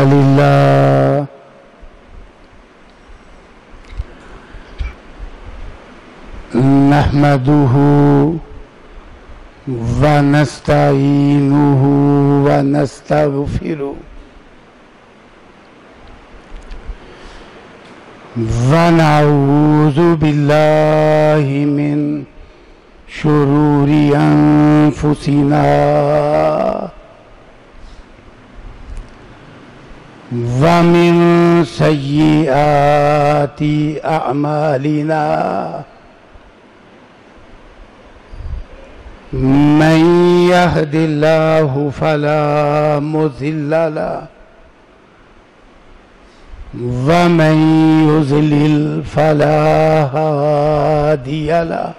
لله نحمده ونستعينه ونستغفره ونعوذ بالله من شرور أنفسنا ومن سيئات أعمالنا من يهد الله فلا مضل له ومن يضلل فلا هادي له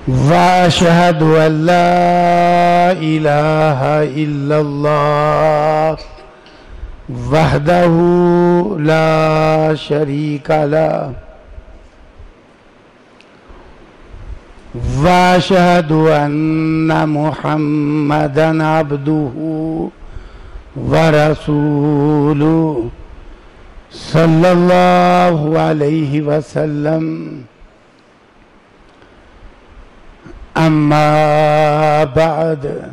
وأشهد أن لا إله إلا الله وحده لا شريك له وأشهد أن محمدًا عبده ورسوله صلى الله عليه وسلم أما بعد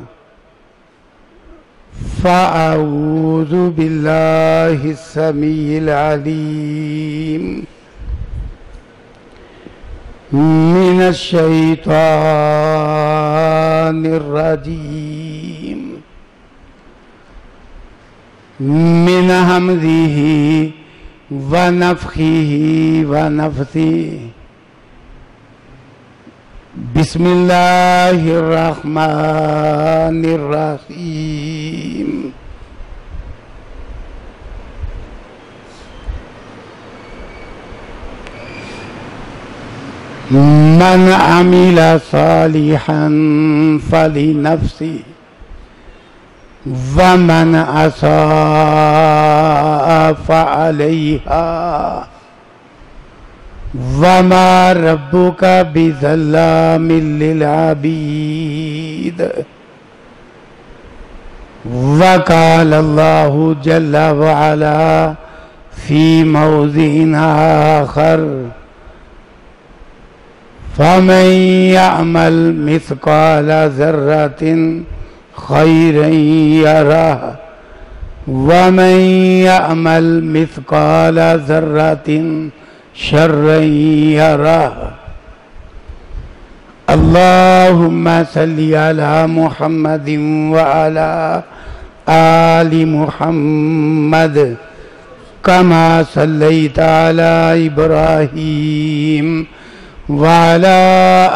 فأعوذ بالله السميع العليم من الشيطان الرجيم من همزه ونفخه ونفثه بسم الله الرحمن الرحيم من عمل صالحا فلنفسه ومن أساء فعليها وما ربك بظلام للعبيد وقال الله جل وعلا في موضع آخر فمن يعمل مثقال ذرة خيرا يره ومن يعمل مثقال ذرة شرا يره اللهم صل على محمد وعلى آل محمد كما صليت على إبراهيم وعلى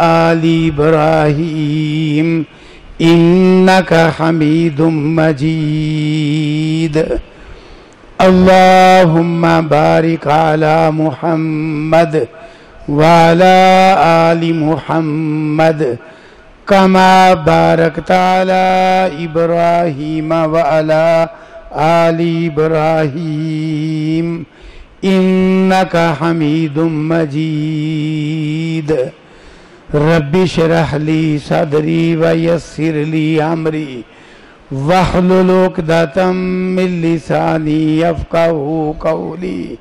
آل إبراهيم إنك حميد مجيد اللهم بارك على محمد وعلى آل محمد كما باركت على إبراهيم وعلى آل إبراهيم إنك حميد مجيد رب اشرح لي صدري ويسر لي أمري واحلل عقدة من لساني يفقهوا قولي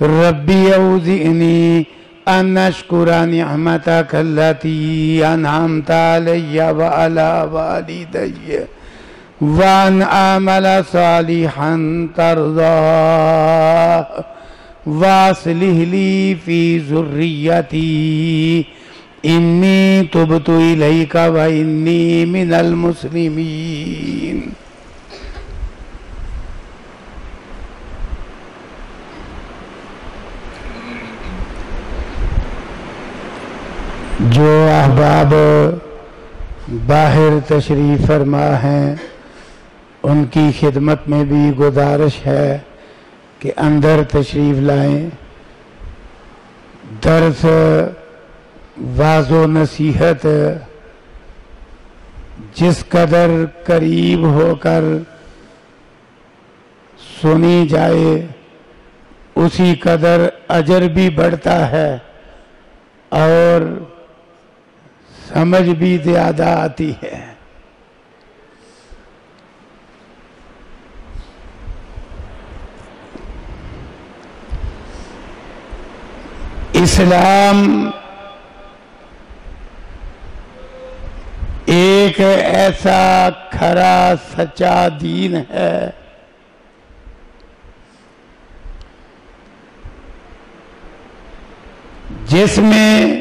ربي أوزعني أن أشكر نعمتك التي أنعمت علي وعلى والدي وأن أعمل صالحا ترضاه وأصلح لي في ذريتي إني تبت إليك وإني من المسلمين جو احباب باہر تشریف فرما ہیں ان کی خدمت میں بھی گزارش ہے کہ اندر تشریف لائیں درس واعظ و نصیحت جس قدر قریب ہو کر سنی جائے اسی قدر اجر بھی بڑھتا ہے اور سمجھ بھی زیادہ آتی ہے۔ اسلام ایک ایسا کھرا سچا دین ہے جس میں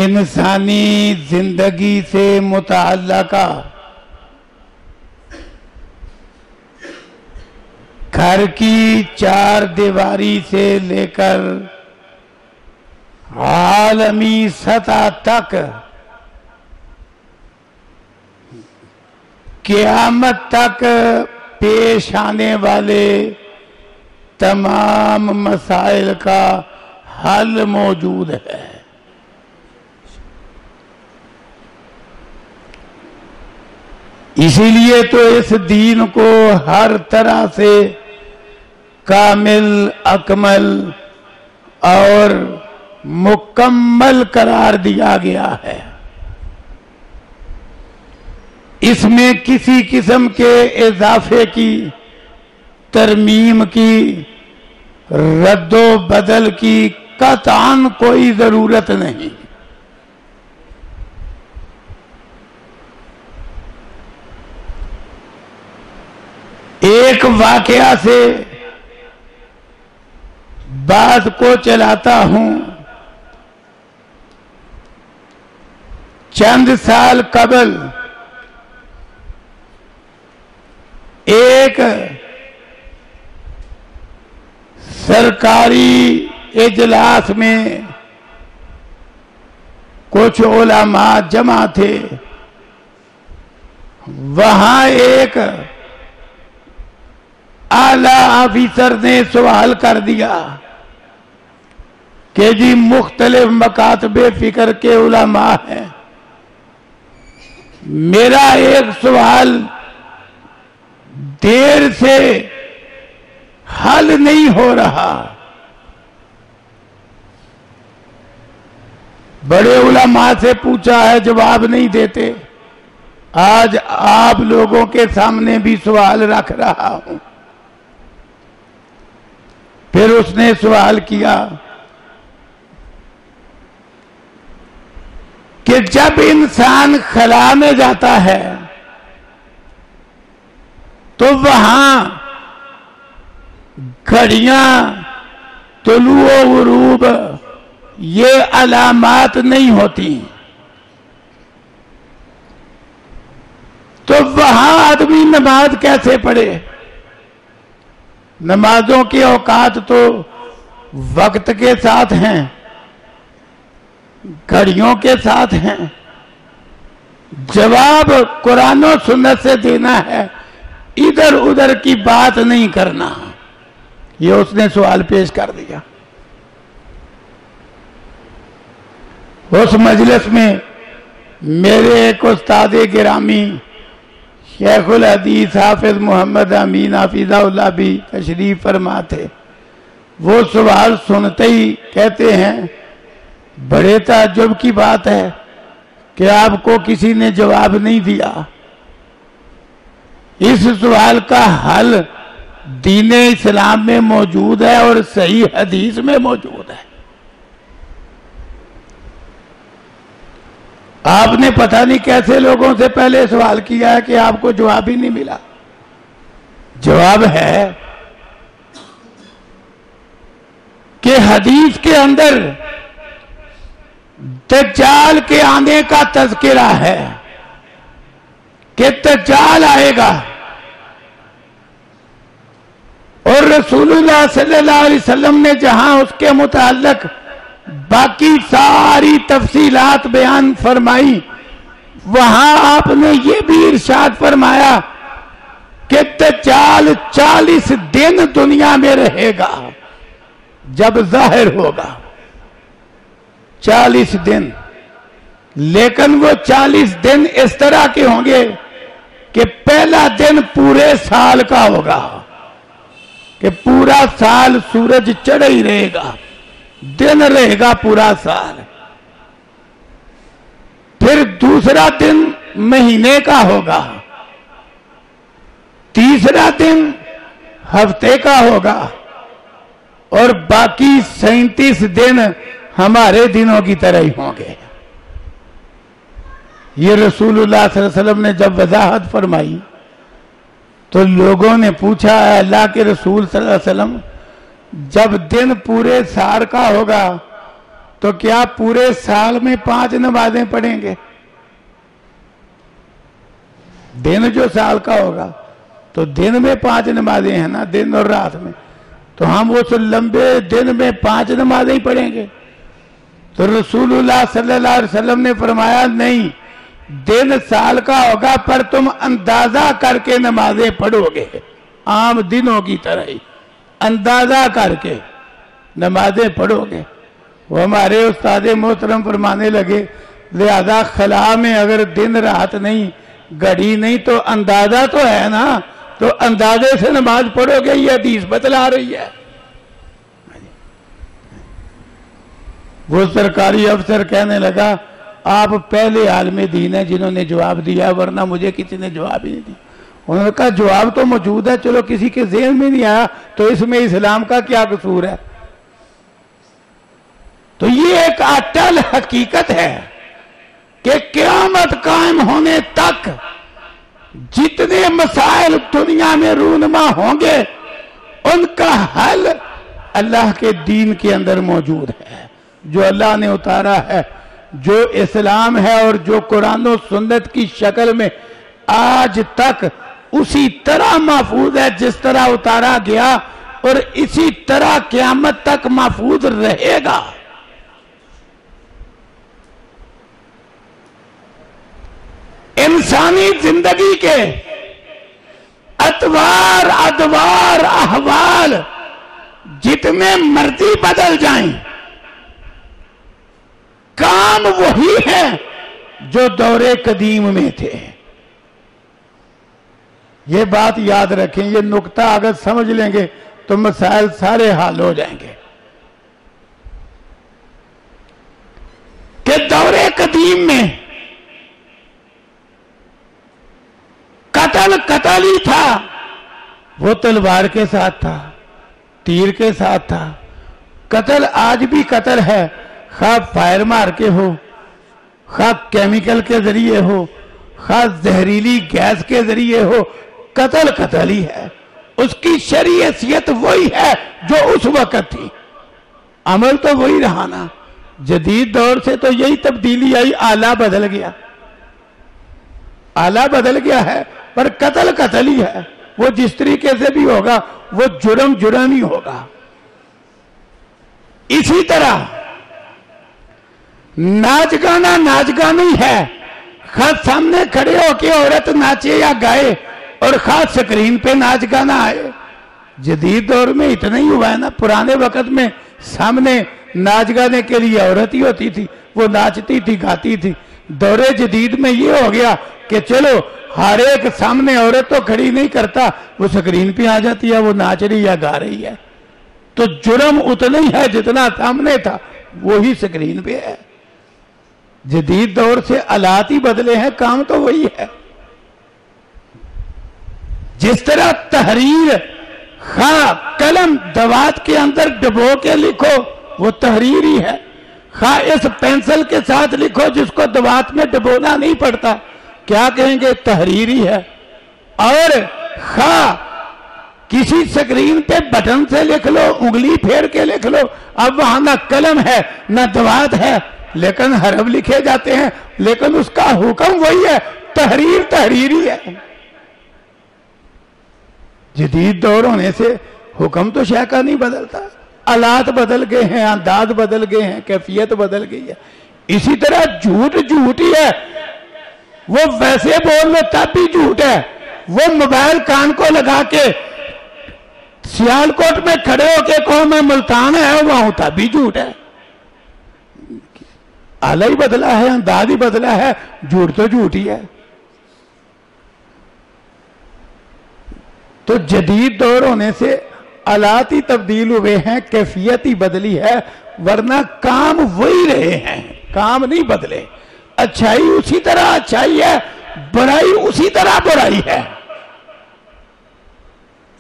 انسانی زندگی سے متعلقہ گھر کی چار دیواری سے لے کر عالمی سطح تک قیامت تک پیش آنے والے تمام مسائل کا حل موجود ہے۔ اسی لیے تو اس دین کو ہر طرح سے کامل، اکمل اور مکمل قرار دیا گیا ہے۔ اس میں کسی قسم کے اضافے کی، ترمیم کی، رد و بدل کی قطعاً کوئی ضرورت نہیں۔ ایک واقعہ سے بات کو چلاتا ہوں۔ چند سال قبل ایک سرکاری اجلاس میں کچھ علماء جمع تھے۔ وہاں ایک اعلیٰ آفیسر نے سوال کر دیا کہ جی مختلف مکاتب فکر کے علماء ہیں، میرا ایک سوال دیر سے حل نہیں ہو رہا۔ بڑے علماء سے پوچھا ہے، جواب نہیں دیتے۔ آج آپ لوگوں کے سامنے بھی سوال رکھ رہا ہوں۔ پھر اس نے سوال کیا کہ جب انسان خلا میں جاتا ہے تو وہاں گھڑیاں، طلوع و غروب یہ علامات نہیں ہوتی، تو وہاں آدمی نماز کیسے پڑھے؟ نمازوں کے اوقات تو وقت کے ساتھ ہیں، گھڑیوں کے ساتھ ہیں۔ جواب قرآن و سنت سے دینا ہے، ادھر ادھر کی بات نہیں کرنا۔ یہ اس نے سوال پیش کر دیا۔ اس مجلس میں میرے ایک استاد گرامی شیخ الحدیث حافظ محمد امین حفیظہ اللہ بھی تشریف فرما تھے۔ وہ سوال سنتے ہی کہتے ہیں، بڑے تعجب کی بات ہے کہ آپ کو کسی نے جواب نہیں دیا۔ اس سوال کا حل دین اسلام میں موجود ہے اور صحیح حدیث میں موجود ہے۔ آپ نے پتہ نہیں کیسے لوگوں سے پہلے سوال کیا ہے کہ آپ کو جواب ہی نہیں ملا۔ جواب ہے کہ حدیث کے اندر دجال کے آنے کا تذکرہ ہے کہ دجال آئے گا، اور رسول اللہ صلی اللہ علیہ وسلم نے جہاں اس کے متعلق باقی ساری تفصیلات بیان فرمائی، وہاں آپ نے یہ بھی ارشاد فرمایا کہ دجال 40 دن دنیا میں رہے گا جب ظاہر ہوگا۔ 40 دن، لیکن وہ 40 دن اس طرح کے ہوں گے کہ پہلا دن پورے سال کا ہوگا، کہ پورا سال سورج چڑھا ہی رہے گا، دن رہے گا پورا سال۔ پھر دوسرا دن مہینے کا ہوگا، تیسرا دن ہفتے کا ہوگا، اور باقی 37 دن ہمارے دنوں کی طرح ہی ہوں گے۔ یہ رسول اللہ صلی اللہ علیہ وسلم نے جب وضاحت فرمائی تو لوگوں نے پوچھا، اے اللہ کے رسول صلی اللہ علیہ وسلم، جب دن پورے سال کا ہوگا تو کیا پورے سال میں 5 نمازیں پڑھیں گے؟ دن جو سال کا ہوگا تو دن میں 5 نمازیں ہیں نا، دن اور رات میں، تو ہم اس لمبے دن میں 5 نمازیں پڑھیں گے؟ تو رسول اللہ صلی اللہ علیہ وسلم نے فرمایا نہیں، دن سال کا ہوگا پر تم اندازہ کر کے نمازیں پڑھو گے، عام دنوں کی طرح ہی اندازہ کر کے نمازیں پڑھو گے۔ وہ ہمارے استاد محترم فرمانے لگے لہذا خلا میں اگر دن رات نہیں، گھڑی نہیں، تو اندازہ تو ہے نا، تو اندازے سے نماز پڑھو گے، یہ حدیث بتلا رہی ہے۔ وہ سرکاری افسر کہنے لگا آپ پہلے عالم دین ہیں جنہوں نے جواب دیا، ورنہ مجھے کسی نے جواب ہی نہیں دیا۔ انہوں نے کہا جواب تو موجود ہے، چلو کسی کے ذہن میں نہیں آیا تو اس میں اسلام کا کیا قصور ہے؟ تو یہ ایک اٹل حقیقت ہے کہ قیامت قائم ہونے تک جتنے مسائل دنیا میں رونما ہوں گے ان کا حل اللہ کے دین کے اندر موجود ہے، جو اللہ نے اتارا ہے، جو اسلام ہے اور جو قرآن و سنت کی شکل میں آج تک اسی طرح محفوظ ہے جس طرح اتارا گیا، اور اسی طرح قیامت تک محفوظ رہے گا۔ انسانی زندگی کے ادوار احوال جتنے مرضی بدل جائیں، کام وہی ہے جو دور قدیم میں تھے۔ یہ بات یاد رکھیں، یہ نقطہ اگر سمجھ لیں گے تو مسائل سارے حل ہو جائیں گے کہ دور قدیم میں قتل ہی تھا، وہ تلوار کے ساتھ تھا، تیر کے ساتھ تھا۔ قتل آج بھی قتل ہے، خواہ فائر مار کے ہو، خواہ کیمیکل کے ذریعے ہو، خواہ زہریلی گیس کے ذریعے ہو، قتل ہی ہے۔ اس کی شرعی حیثیت وہی ہے جو اس وقت تھی، عمل تو وہی رہا نا۔ جدید دور سے تو یہی تبدیلی آئی، آلہ بدل گیا، آلہ بدل گیا ہے، پر قتل ہی ہے۔ وہ جس طریقے سے بھی ہوگا وہ جرم ہی ہوگا۔ اسی طرح ناچ گانا ہی ہے، خاص سامنے کھڑے ہو کے عورت ناچے یا گائے اور خاص سکرین پہ ناچ گانا آئے۔ جدید دور میں اتنا ہی ہوا ہے نا، پرانے وقت میں سامنے ناچ گانے کے لیے عورت ہی ہوتی تھی، وہ ناچتی تھی، گاتی تھی۔ دور جدید میں یہ ہو گیا کہ چلو ہر ایک سامنے عورت تو کھڑی نہیں کرتا، وہ سکرین پہ آ جاتی ہے، وہ ناچ رہی یا گا رہی ہے، تو جرم اتنا ہی ہے جتنا سامنے تھا وہی سکرین پہ ہے۔ جدید دور سے آلات ہی بدلے ہیں، کام تو وہی ہے۔ جس طرح تحریر خواہ قلم دوات کے اندر ڈبو کے لکھو وہ تحریر ہی ہے، خواہ اس پینسل کے ساتھ لکھو جس کو دوات میں ڈبونا نہیں پڑتا، کیا کہیں گے؟ تحریر ہی ہے۔ اور خواہ کسی سکرین پہ بٹن سے لکھ لو، انگلی پھیر کے لکھ لو، اب وہاں نہ قلم ہے نہ دوات ہے، لیکن حرف لکھے جاتے ہیں، لیکن اس کا حکم وہی ہے، تحریر ہی ہے۔ جدید دور ہونے سے حکم تو شے کا نہیں بدلتا، آلات بدل گئے ہیں، انداز بدل گئے ہیں، کیفیت بدل گئی ہے۔ اسی طرح جھوٹ ہی ہے، وہ ویسے بول لو تب بھی جھوٹ ہے، وہ موبائل کان کو لگا کے سیالکوٹ میں کھڑے ہو کے کہو میں ملتان ہے وہاں، تب بھی جھوٹ ہے۔ آلہ ہی بدلا ہے، انداز ہی بدلا ہے، جھوٹ تو جھوٹ ہی ہے۔ تو جدید دور ہونے سے آلات ہی تبدیل ہوئے ہیں، کیفیت ہی بدلی ہے، ورنہ کام وہی رہے ہیں، کام نہیں بدلے۔ اچھائی اسی طرح اچھائی ہے، برائی اسی طرح برائی ہے۔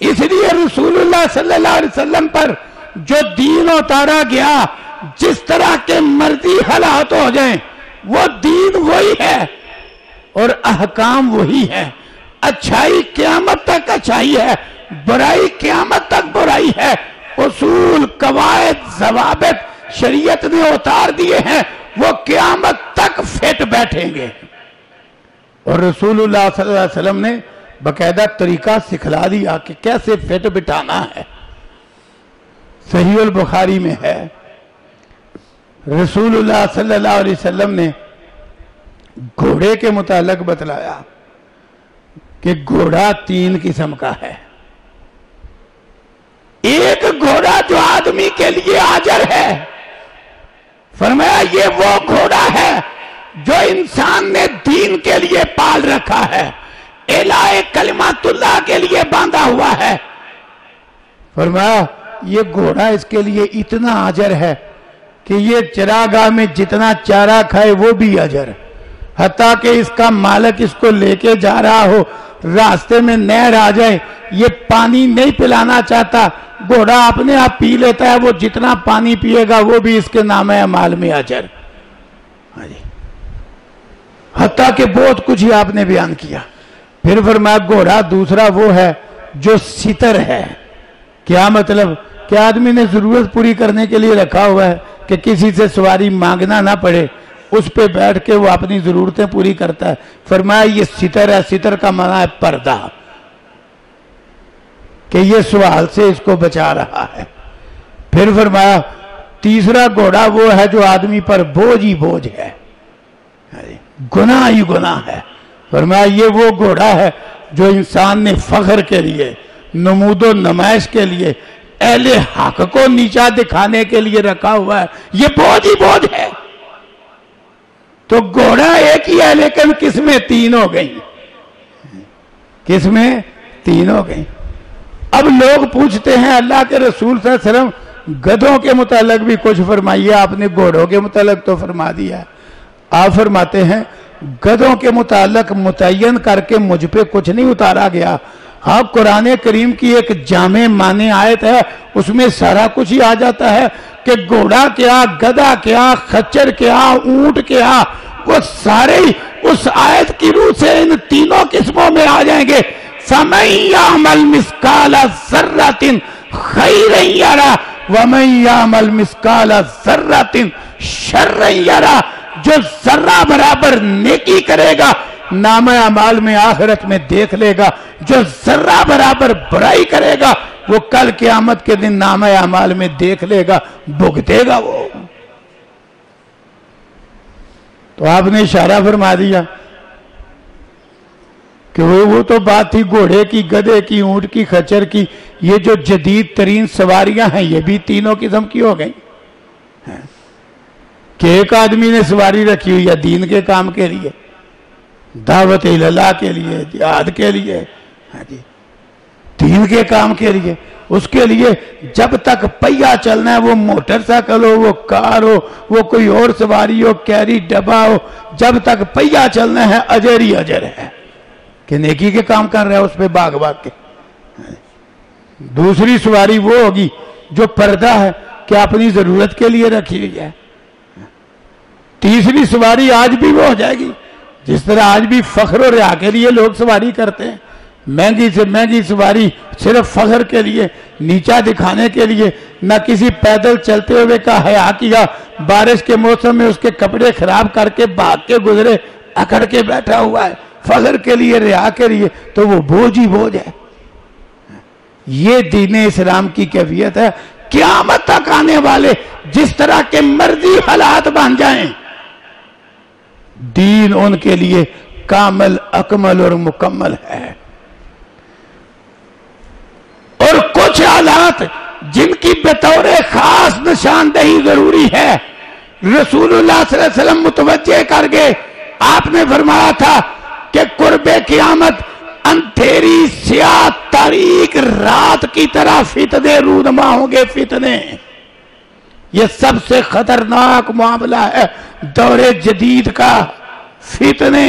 اس لیے رسول اللہ صلی اللہ علیہ وسلم پر جو دین اتارا گیا جس طرح کے مرضی حالات ہو جائیں وہ دین وہی ہے اور احکام وہی ہے. اچھائی قیامت تک اچھائی ہے، برائی قیامت تک برائی ہے. اصول، قواعد، ضوابط شریعت نے اتار دیے ہیں، وہ قیامت تک فٹ بیٹھیں گے. اور رسول اللہ صلی اللہ علیہ وسلم نے باقاعدہ طریقہ سکھلا دیا کہ کیسے فٹ بٹھانا ہے. صحیح البخاری میں ہے، رسول اللہ صلی اللہ علیہ وسلم نے گھوڑے کے متعلق بتلایا کہ گھوڑا 3 قسم کا ہے. ایک گھوڑا جو آدمی کے لیے اجر ہے، فرمایا یہ وہ گھوڑا ہے جو انسان نے دین کے لیے پال رکھا ہے، اعلاء کلمات اللہ کے لیے باندھا ہوا ہے. فرمایا یہ گھوڑا اس کے لیے اتنا اجر ہے کہ یہ چراگاہ میں جتنا چارہ کھائے وہ بھی اجر، حتیٰ کہ اس کا مالک اس کو لے کے جا رہا ہو، راستے میں نہر آ جائے، یہ پانی نہیں پلانا چاہتا، گھوڑا اپنے آپ پی لیتا ہے، وہ جتنا پانی پیے گا وہ بھی اس کے نام اعمال میں اجر. حتیٰ کہ بہت کچھ ہی آپ نے بیان کیا. پھر فرمایا گھوڑا دوسرا وہ ہے جو ستر ہے. کیا مطلب؟ کہ آدمی نے ضرورت پوری کرنے کے لیے رکھا ہوا ہے کہ کسی سے سواری مانگنا نہ پڑے، اس پہ بیٹھ کے وہ اپنی ضرورتیں پوری کرتا ہے. فرمایا یہ ستر ہے. ستر کا معنی ہے پردہ، کہ یہ سوال سے اس کو بچا رہا ہے. پھر فرمایا تیسرا گھوڑا وہ ہے جو آدمی پر بوجھ ہی بوجھ ہے، گناہ ہی گناہ ہے. فرمایا یہ وہ گھوڑا ہے جو انسان نے فخر کے لیے، نمود و نمائش کے لیے، اہل حق کو نیچا دکھانے کے لیے رکھا ہوا ہے، یہ بوجھ ہی بوجھ ہے. تو گھوڑا ایک ہی ہے لیکن قسمیں 3 ہو گئی، قسمیں 3 ہو گئی. اب لوگ پوچھتے ہیں اللہ کے رسول صلی اللہ علیہ وسلم گدھوں کے متعلق بھی کچھ فرمائیے، آپ نے گھوڑوں کے متعلق تو فرما دیا. آپ فرماتے ہیں گدھوں کے متعلق متعین کر کے مجھ پہ کچھ نہیں اتارا گیا. ہاں قرآن کریم کی ایک جامع معنی آیت ہے، اس میں سارا کچھ ہی آ جاتا ہے کہ گھوڑا کیا، گدھا کیا، خچر کیا، اونٹ کیا، وہ سارے ہی اس آیت کی روح سے ان 3 قسموں میں آ جائیں گے. فَمَن يَعْمَلْ مِثْقَالَ ذَرَّةٍ خَيْرًا يَرَهُ وَمَن يَعْمَلْ مِثْقَالَ ذَرَّةٍ شَرًّا يَرَهُ. جو ذرہ برابر نیکی کرے گا نامہ اعمال میں آخرت میں دیکھ لے گا، جو ذرہ برابر برائی کرے گا وہ کل قیامت کے دن نامہ اعمال میں دیکھ لے گا، بھگتے گا وہ. تو آپ نے اشارہ فرما دیا کہ وہ تو بات تھی گھوڑے کی، گدھے کی، اونٹ کی، خچر کی. یہ جو جدید ترین سواریاں ہیں یہ بھی 3 قسم کی ہو گئیں کہ ایک آدمی نے سواری رکھی ہوئی ہے دین کے کام کے لیے، دعوت اللہ کے لیے، جہاد کے لیے، دین کے کام کے لیے. اس کے لیے جب تک پہیا چلنا ہے، وہ موٹر سائیکل ہو، وہ کار ہو، وہ کوئی اور سواری ہو، کیری ڈبا ہو، جب تک پہیا چلنا ہے اجر ہی اجر ہے کہ نیکی کے کام کر رہا ہے اس پہ بھاگ بھاگ کے. دوسری سواری وہ ہوگی جو پردہ ہے کہ اپنی ضرورت کے لیے رکھی ہوئی ہے. تیسری سواری آج بھی وہ ہو جائے گی جس طرح آج بھی فخر و ریا کے لیے لوگ سواری کرتے ہیں، مہنگی سے مہنگی سواری صرف فخر کے لیے، نیچا دکھانے کے لیے. نہ کسی پیدل چلتے ہوئے کا حیا کیا، بارش کے موسم میں اس کے کپڑے خراب کر کے بھاگ کے گزرے، اکڑ کے بیٹھا ہوا ہے فخر کے لیے، ریا کے لیے، تو وہ بوجھ ہی بوجھ ہے. یہ دین اسلام کی کیفیت ہے. قیامت تک آنے والے جس طرح کے مرضی حالات بن جائیں، دین ان کے لیے کامل، اکمل اور مکمل ہے. اور کچھ حالات جن کی بطور خاص نشاندہی ضروری ہے، رسول اللہ صلی اللہ علیہ وسلم متوجہ کر گئے. آپ نے فرمایا تھا کہ قرب قیامت اندھیری سیاہ تاریک رات کی طرح فتنے رونما ہوں گے. فتنے یہ سب سے خطرناک معاملہ ہے دور جدید کا. فتنے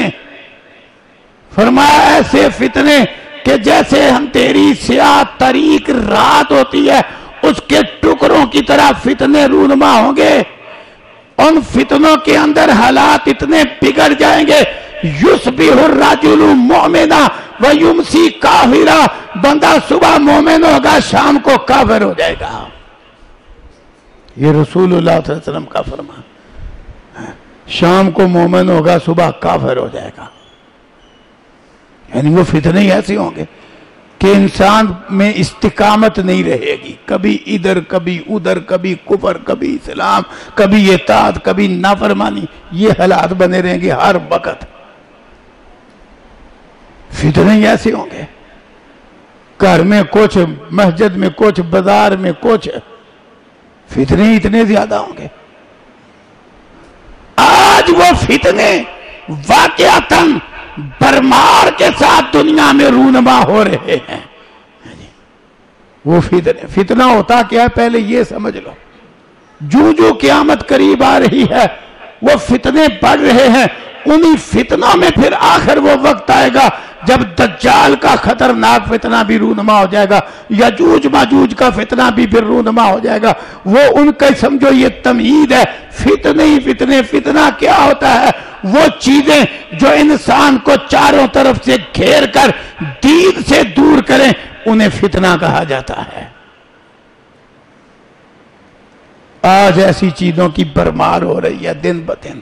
فرمایا ایسے فتنے کہ جیسے اندھیری سیاہ تاریک رات ہوتی ہے اس کے ٹکڑوں کی طرح فتنے رونما ہوں گے. ان فتنوں کے اندر حالات اتنے بگڑ جائیں گے. یصبح الرجل مؤمنا ویمسی کافرا. بندہ صبح مومن ہوگا شام کو کافر ہو جائے گا. یہ رسول اللہ صلی اللہ علیہ وسلم کا فرمان. شام کو مومن ہوگا صبح کافر ہو جائے گا. یعنی وہ فتنے ہی ایسے ہوں گے کہ انسان میں استقامت نہیں رہے گی. کبھی ادھر کبھی ادھر، کبھی کفر کبھی اسلام، کبھی اطاعت کبھی نافرمانی. یہ حالات بنے رہیں گے ہر وقت. فتنے ہی ایسے ہوں گے. گھر میں کچھ، مسجد میں کچھ، بازار میں کچھ. فتنے اتنے زیادہ ہوں گے. آج وہ فتنے واقعتاً برمار کے ساتھ دنیا میں رونما ہو رہے ہیں. وہ فتنہ ہوتا کیا ہے پہلے یہ سمجھ لو. جو قیامت قریب آ رہی ہے وہ فتنے بڑھ رہے ہیں. انہی فتنوں میں پھر آخر وہ وقت آئے گا جب دجال کا خطرناک فتنہ بھی رونما ہو جائے گا. یجوج ماجوج کا فتنہ بھی پھر رونما ہو جائے گا. وہ ان کا سمجھو یہ تمہید ہے. فتنے ہی فتنے. فتنہ کیا ہوتا ہے؟ وہ چیزیں جو انسان کو چاروں طرف سے گھیر کر دین سے دور کریں انہیں فتنہ کہا جاتا ہے. آج ایسی چیزوں کی برمار ہو رہی ہے دن بدن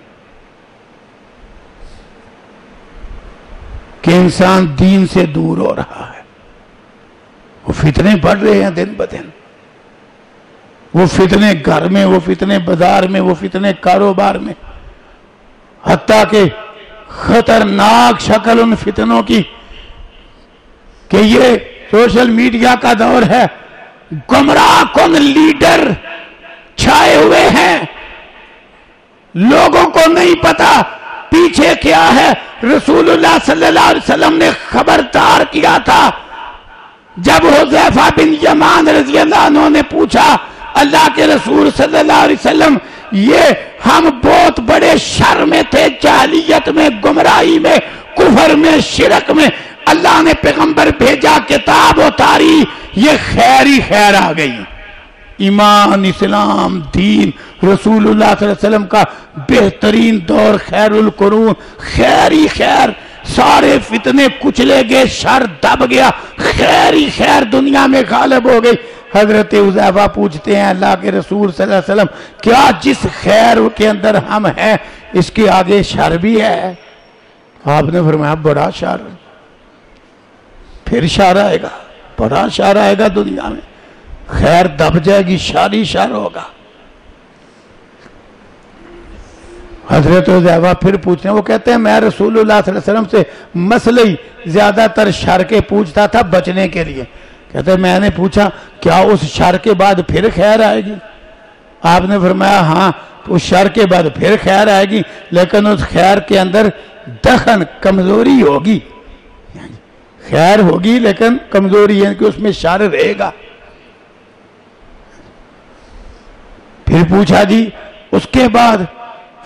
کہ انسان دین سے دور ہو رہا ہے. وہ فتنے بڑھ رہے ہیں دن بدن. وہ فتنے گھر میں، وہ فتنے بازار میں، وہ فتنے کاروبار میں. حتیٰ کہ خطرناک شکل ان فتنوں کی کہ یہ سوشل میڈیا کا دور ہے. گمراہ کن لیڈر چھائے ہوئے ہیں. لوگوں کو نہیں پتا پیچھے کیا ہے. رسول اللہ صلی اللہ علیہ وسلم نے خبردار کیا تھا. جب حذیفہ بن یمان رضی اللہ عنہ نے پوچھا اللہ کے رسول صلی اللہ علیہ وسلم یہ ہم بہت بڑے شر میں تھے، جاہلیت میں، گمراہی میں، کفر میں، شرک میں، اللہ نے پیغمبر بھیجا، کتاب اتاری، یہ خیر ہی خیر آ گئی. ایمان، اسلام، دین، رسول اللہ صلی اللہ علیہ وسلم کا بہترین دور، خیر القرون، خیر ہی خیر. سارے فتنے کچلے گئے، شر دب گیا، خیر ہی خیر دنیا میں غالب ہو گئی. حضرت حذیفہ پوچھتے ہیں اللہ کے رسول صلی اللہ علیہ وسلم کیا جس خیر کے اندر ہم ہیں اس کے آگے شر بھی ہے؟ آپ نے فرمایا بڑا شر. پھر شر آئے گا، بڑا شر آئے گا دنیا میں. خیر دب جائے گی، شر ہی شر ہوگا. حضرت حذیفہ پھر پوچھتے ہیں، وہ کہتے ہیں میں رسول اللہ صلی اللہ علیہ وسلم سے مسئلہ ہی زیادہ تر شر کے پوچھتا تھا بچنے کے لیے. کہتے ہیں میں نے پوچھا کیا اس شر کے بعد پھر خیر آئے گی؟ آپ نے فرمایا ہاں اس شر کے بعد پھر خیر آئے گی، لیکن اس خیر کے اندر دخن، کمزوری ہوگی. خیر ہوگی لیکن کمزوری ہے کہ اس میں شر رہے گا. پھر پوچھا جی اس کے بعد؟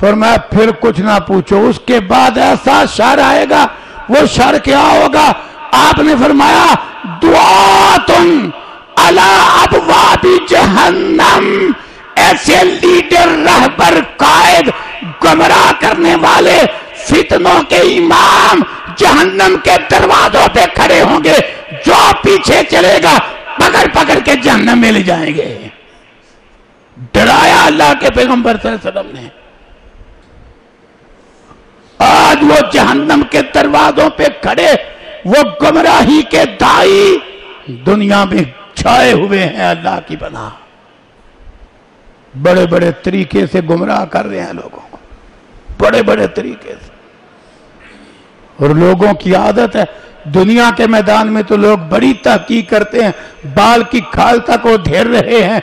فرمایا پھر کچھ نہ پوچھو، اس کے بعد ایسا شر آئے گا. وہ شر کیا ہوگا؟ آپ نے فرمایا دعاتن علی ابواب جہنم. ایسے لیڈر، رہبر، قائد، گمراہ کرنے والے، فتنوں کے امام جہنم کے دروازوں پہ کھڑے ہوں گے. جو پیچھے چلے گا پکڑ پکڑ کے جہنم میں لے جائیں گے. ڈرایا اللہ کے پیغمبر صلی اللہ علیہ وسلم نے. آج وہ جہنم کے دروازوں پہ کھڑے، وہ گمراہی کے دائی دنیا میں چھائے ہوئے ہیں. اللہ کی پناہ. بڑے بڑے طریقے سے گمراہ کر رہے ہیں لوگوں کو، بڑے بڑے طریقے سے. اور لوگوں کی عادت ہے دنیا کے میدان میں تو لوگ بڑی تحقیق کرتے ہیں، بال کی کھال تک وہ دھیر رہے ہیں،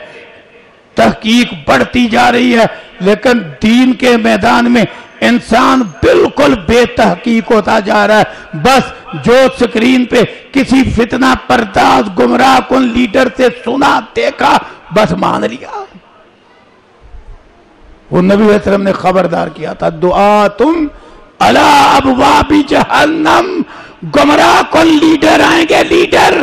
تحقیق بڑھتی جا رہی ہے. لیکن دین کے میدان میں انسان بالکل بے تحقیق ہوتا جا رہا ہے. بس جو سکرین پہ کسی فتنہ پرداز گمراہ کن لیڈر سے سنا، دیکھا، بس مان لیا. وہ نبی علیہ السلام نے خبردار کیا تھا دعاتم علی ابواب جہنم. گمراہ کن لیڈر آئیں گے، لیڈر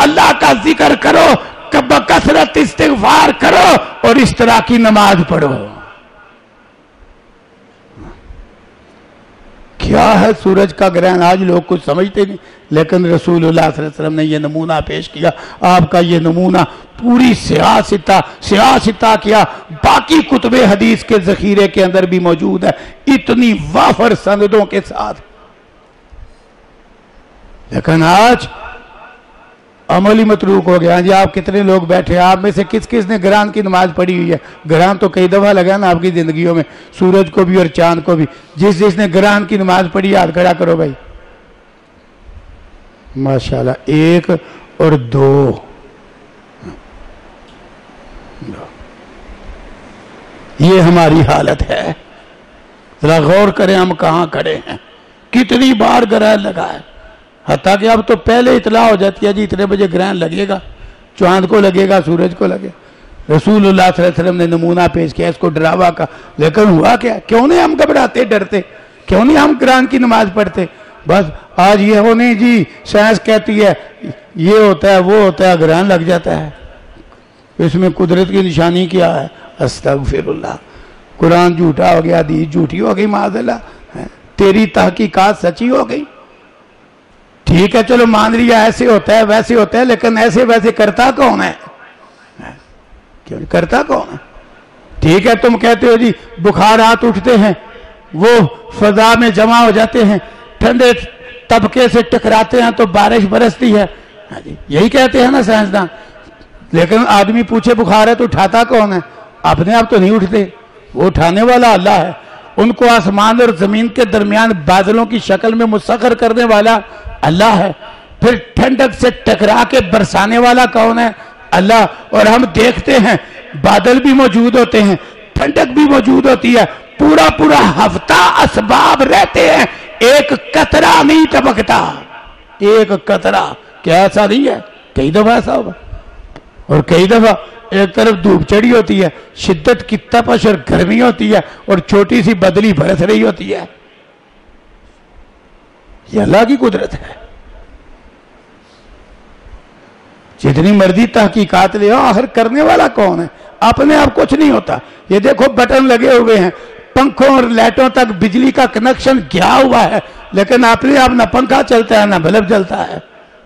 اللہ کا ذکر کرو، بکثرت استغفار کرو اور اس طرح کی نماز پڑھو۔ کیا ہے سورج کا گرہن؟ آج لوگ کچھ سمجھتے نہیں، لیکن رسول اللہ صلی اللہ علیہ وسلم نے یہ نمونہ پیش کیا۔ آپ کا یہ نمونہ پوری سیاستہ کیا، باقی کتب حدیث کے ذخیرے کے اندر بھی موجود ہے، اتنی وافر سندوں کے ساتھ۔ لیکن آج عملی متروک ہو گیا۔ جی آپ کتنے لوگ بیٹھے، آپ میں سے کس کس نے گرہن کی نماز پڑھی ہوئی ہے؟ گرہن تو کئی دفعہ لگا نا آپ کی زندگیوں میں، سورج کو بھی اور چاند کو بھی۔ جس نے گرہن کی نماز پڑھی ہاتھ کھڑا کرو بھائی۔ ماشاءاللہ، 1 اور 2۔ یہ ہماری حالت ہے۔ ذرا غور کریں ہم کہاں کھڑے ہیں، کتنی بار گرہن لگا ہے۔ حتیٰ کہ اب تو پہلے اطلاع ہو جاتی ہے جی اتنے بجے گرہن لگے گا، چاند کو لگے گا، سورج کو لگے۔ رسول اللہ صلی اللہ علیہ وسلم نے نمونہ پیش کیا، اس کو ڈراوا کا، لیکن ہوا کیا؟ کیوں نہیں ہم گھبراتے ڈرتے؟ کیوں نہیں ہم گرہن کی نماز پڑھتے؟ بس آج یہ ہو نہیں جی، سائنس کہتی ہے یہ ہوتا ہے وہ ہوتا ہے، گرہن لگ جاتا ہے۔ اس میں قدرت کی نشانی کیا ہے؟ استغفر اللہ۔ قرآن جھوٹا ہو گیا، حدیث جھوٹی ہو گئی، معاذ اللہ، تیری تحقیقات سچی ہو گئی۔ ٹھیک ہے چلو مان لیا ایسے ہوتا ہے ویسے ہوتا ہے، لیکن ایسے ویسے کرتا کون ہے؟ کیوں کرتا کون ہے؟ ٹھیک ہے تم کہتے ہو جی بخارات اٹھتے ہیں، وہ فضا میں جمع ہو جاتے ہیں، ٹھنڈے طبقے سے ٹکراتے ہیں تو بارش برستی ہے، یہی کہتے ہیں نا سائنسدان۔ لیکن آدمی پوچھے بخار ہے تو اٹھاتا کون ہے؟ اپنے آپ تو نہیں اٹھتے، وہ اٹھانے والا اللہ ہے۔ ان کو آسمان اور زمین کے درمیان بادلوں کی شکل میں مسخر کرنے والا اللہ ہے۔ پھر ٹھنڈک سے ٹکرا کے برسانے والا کون ہے؟ اللہ۔ اور ہم دیکھتے ہیں بادل بھی موجود ہوتے ہیں، ٹھنڈک بھی موجود ہوتی ہے، پورا ہفتہ اسباب رہتے ہیں، ایک قطرہ نہیں ٹپکتا، ایک قطرہ۔ کیا ایسا نہیں ہے؟ کئی دفعہ ایسا ہوگا۔ اور کئی دفعہ ایک طرف دھوپ چڑھی ہوتی ہے، شدت کی تپش اور گرمی ہوتی ہے، اور چھوٹی سی بدلی برس رہی ہوتی ہے۔ یہ اللہ کی قدرت ہے۔ جتنی مرضی تحقیقات لے آخر کرنے والا کون ہے؟ اپنے آپ کچھ نہیں ہوتا۔ یہ دیکھو بٹن لگے ہوئے ہیں، پنکھوں اور لائٹوں تک بجلی کا کنیکشن گیا ہوا ہے، لیکن اپنے آپ نہ پنکھا چلتا ہے نہ بلب جلتا ہے،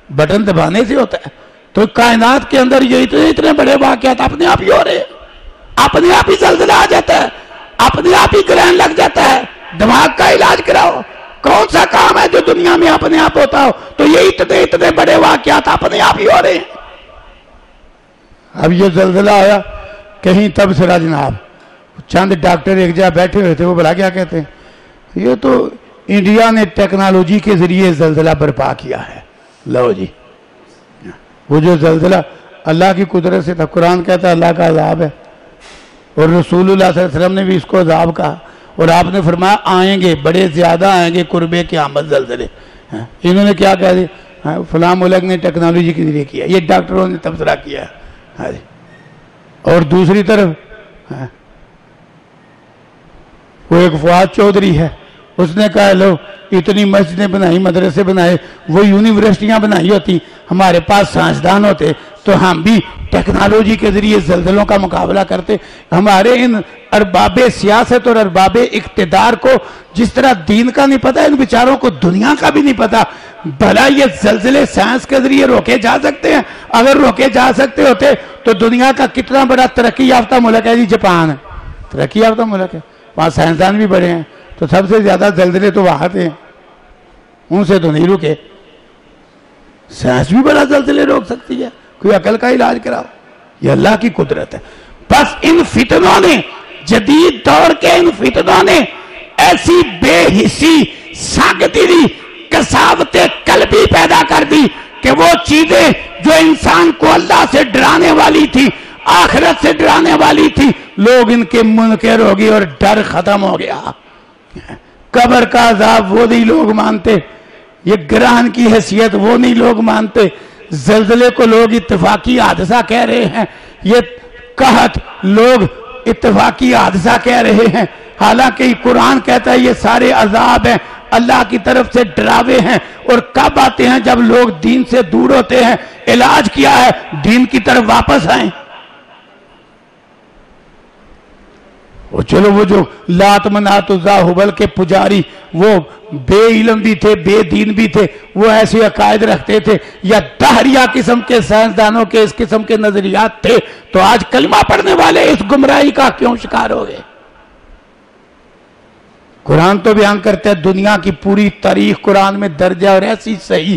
بٹن دبانے سے ہوتا ہے۔ تو کائنات کے اندر یہ اتنے بڑے واقعات اپنے آپ ہی ہو رہے ہیں، اپنے آپ ہی زلزلہ آ جاتا ہے، اپنے آپ ہی گرہن لگ جاتا ہے۔ دماغ کا علاج کراؤ، کون سا کام ہے جو دنیا میں اپنے آپ ہوتا ہو؟ تو یہ اتنے بڑے واقعات اپنے آپ ہی ہو رہے ہیں۔ اب یہ زلزلہ آیا کہیں تبصرہ جناب، چند ڈاکٹر ایک جگہ بیٹھے ہوئے تھے، وہ بلا کیا کہتے ہیں؟ یہ تو انڈیا نے ٹیکنالوجی کے ذریعے زلزلہ برپا کیا ہے۔ لو جی، وہ جو زلزلہ اللہ کی قدرت سے تھا، قرآن کہتا ہے اللہ کا عذاب ہے، اور رسول اللہ صلی اللہ علیہ وسلم نے بھی اس کو عذاب کہا، اور آپ نے فرمایا آئیں گے، بڑے زیادہ آئیں گے قرب قیامت زلزلے۔ انہوں نے کیا کہہ دیا؟ فلاں ملک نے ٹیکنالوجی کے ذریعے کیا، یہ ڈاکٹروں نے تبصرہ کیا ہے۔ اور دوسری طرف وہ ایک فواد چودھری ہے، اس نے کہا لو اتنی مسجدیں بنائی، مدرسے بنائے، وہ یونیورسٹیاں بنائی ہوتی، ہمارے پاس سائنسدان ہوتے تو ہم بھی ٹیکنالوجی کے ذریعے زلزلوں کا مقابلہ کرتے۔ ہمارے ان ارباب سیاست اور ارباب اقتدار کو جس طرح دین کا نہیں پتا، ان بیچاروں کو دنیا کا بھی نہیں پتا۔ بھلا یہ زلزلے سائنس کے ذریعے روکے جا سکتے ہیں؟ اگر روکے جا سکتے ہوتے تو دنیا کا کتنا بڑا ترقی یافتہ ملک ہے جی جاپان ہے، ترقی یافتہ ملک ہے، وہاں سائنسدان بھی بڑے ہیں، تو سب سے زیادہ زلزلے تو وہاں تھے، ان سے تو نہیں رکے۔ سائنس بھی بڑا زلزلے روک سکتی ہے، کوئی عقل کا علاج کراؤ۔ یہ اللہ کی قدرت ہے۔ بس ان فتنوں نے، جدید دور کے ان فتنوں نے ایسی بے حسی، ساگدری، کساوت قلبی پیدا کر دی کہ وہ چیزیں جو انسان کو اللہ سے ڈرانے والی تھی، آخرت سے ڈرانے والی تھی، لوگ ان کے منکر ہو گئے اور ڈر ختم ہو گیا۔ قبر کا عذاب وہ نہیں لوگ مانتے، یہ گرہن کی حیثیت وہ نہیں لوگ مانتے، زلزلے کو لوگ اتفاقی حادثہ کہہ رہے ہیں، یہ قحط لوگ اتفاقی حادثہ کہہ رہے ہیں، حالانکہ قرآن کہتا ہے یہ سارے عذاب ہیں، اللہ کی طرف سے ڈراوے ہیں، اور اور کب آتے ہیں؟ جب لوگ دین سے دور ہوتے ہیں۔ علاج کیا ہے؟ دین کی طرف واپس آئیں۔ چلو وہ جو لات منات عزا ہبل کے پجاری وہ بے علم بھی تھے، بے دین بھی تھے، وہ ایسے عقائد رکھتے تھے، یا دہریہ قسم کے سائنسدانوں کے اس قسم کے نظریات تھے، تو آج کلمہ پڑھنے والے اس گمراہی کا کیوں شکار ہو گئے؟ قرآن تو بیان کرتے ہیں دنیا کی پوری تاریخ قرآن میں درج ہے، اور ایسی صحیح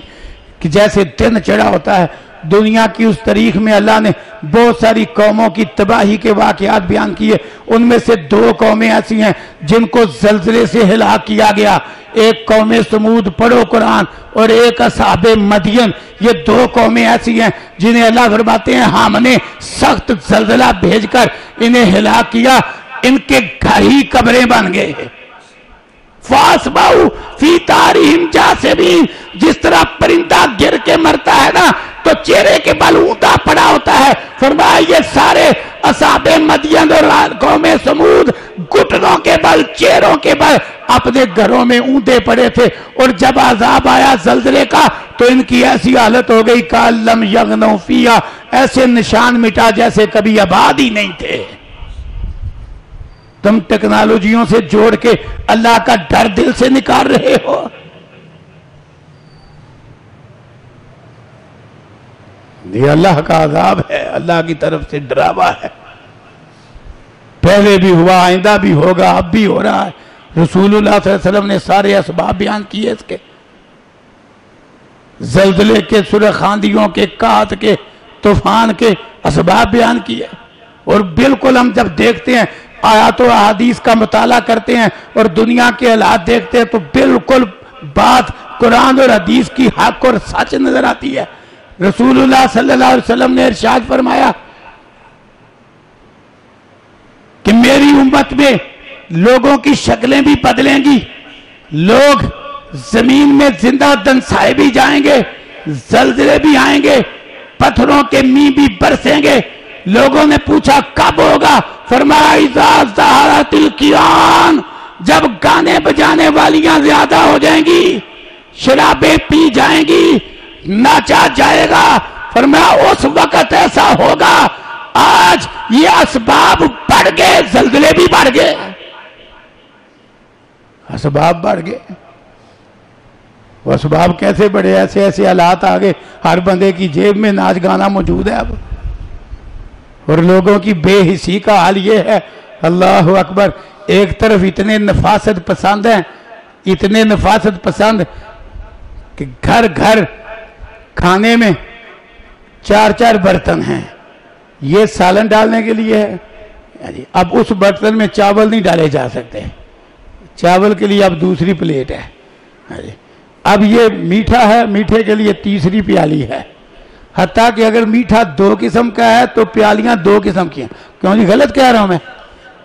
کہ جیسے دن چڑھا ہوتا ہے۔ دنیا کی اس تاریخ میں اللہ نے بہت ساری قوموں کی تباہی کے واقعات بیان کیے، ان میں سے 2 قومیں ایسی ہیں جن کو زلزلے سے ہلاک کیا گیا۔ ایک قوم سمود پڑھو قرآن، اور ایک اصحاب مدین۔ یہ 2 قومیں ایسی ہیں جنہیں اللہ فرماتے ہیں ہم نے سخت زلزلہ بھیج کر انہیں ہلاک کیا، ان کے گھر ہی قبریں بن گئے۔ فَأَصْبَحُوا فِي دَارِهِمْ جَاثِمِينَ، جس طرح پرندہ گر کے مرتا ہے نا تو چہرے کے بل اوندا پڑا ہوتا ہے، فرمایا یہ سارے اصحاب مدین اور قوم سمود گھٹنوں کے بل، چہروں کے بل اپنے گھروں میں اوندے پڑے تھے، اور جب عذاب آیا زلزلے کا تو ان کی ایسی حالت ہو گئی کَأَن لَّمْ يَغْنَوْا فِيهَا، ایسے نشان مٹا جیسے کبھی آباد ہی نہیں تھے۔ تم ٹیکنالوجیوں سے جوڑ کے اللہ کا ڈر دل سے نکال رہے ہو۔ یہ اللہ کا عذاب ہے، اللہ کی طرف سے ڈراوا ہے، پہلے بھی ہوا، آئندہ بھی ہوگا، اب بھی ہو رہا ہے۔ رسول اللہ صلی اللہ علیہ وسلم نے سارے اسباب بیان کیے اس کے، زلزلے کے، سرخ آندھیوں کے، قحط کے، طوفان کے اسباب بیان کیے۔ اور بالکل ہم جب دیکھتے ہیں آیات و احادیث کا مطالعہ کرتے ہیں اور دنیا کے حالات دیکھتے ہیں تو بالکل بات قرآن اور حدیث کی حق اور سچ نظر آتی ہے۔ رسول اللہ صلی اللہ علیہ وسلم نے ارشاد فرمایا کہ میری امت میں لوگوں کی شکلیں بھی بدلیں گی، لوگ زمین میں زندہ دنسائے بھی جائیں گے، زلزلے بھی آئیں گے، پتھروں کے میںہ بھی برسیں گے۔ لوگوں نے پوچھا کب ہوگا؟ فرمایا اذا ظہرت القیان، جب گانے بجانے والیاں زیادہ ہو جائیں گی، شرابیں پی جائیں گی، ناچا جائے گا، فرمایا اس وقت ایسا ہوگا۔ آج یہ اسباب بڑھ گئے، زلزلے بھی بڑھ گئے، اسباب بڑھ گئے۔ وہ اسباب کیسے بڑھے؟ ایسے ایسے حالات آگے، ہر بندے کی جیب میں ناچ گانا موجود ہے اب، اور لوگوں کی بے حسی کا حال یہ ہے، اللہ اکبر، ایک طرف اتنے نفاست پسند ہیں، اتنے نفاست پسند کہ گھر گھر کھانے میں 4 برتن ہیں، یہ سالن ڈالنے کے لیے ہے، اب اس برتن میں چاول نہیں ڈالے جا سکتے، چاول کے لیے اب دوسری پلیٹ ہے، اب یہ میٹھا ہے، میٹھے کے لیے تیسری پیالی ہے، حتیٰ کہ اگر میٹھا 2 قسم کا ہے تو پیالیاں 2 قسم کی ہیں۔ کیوں جی غلط کہہ رہا ہوں میں؟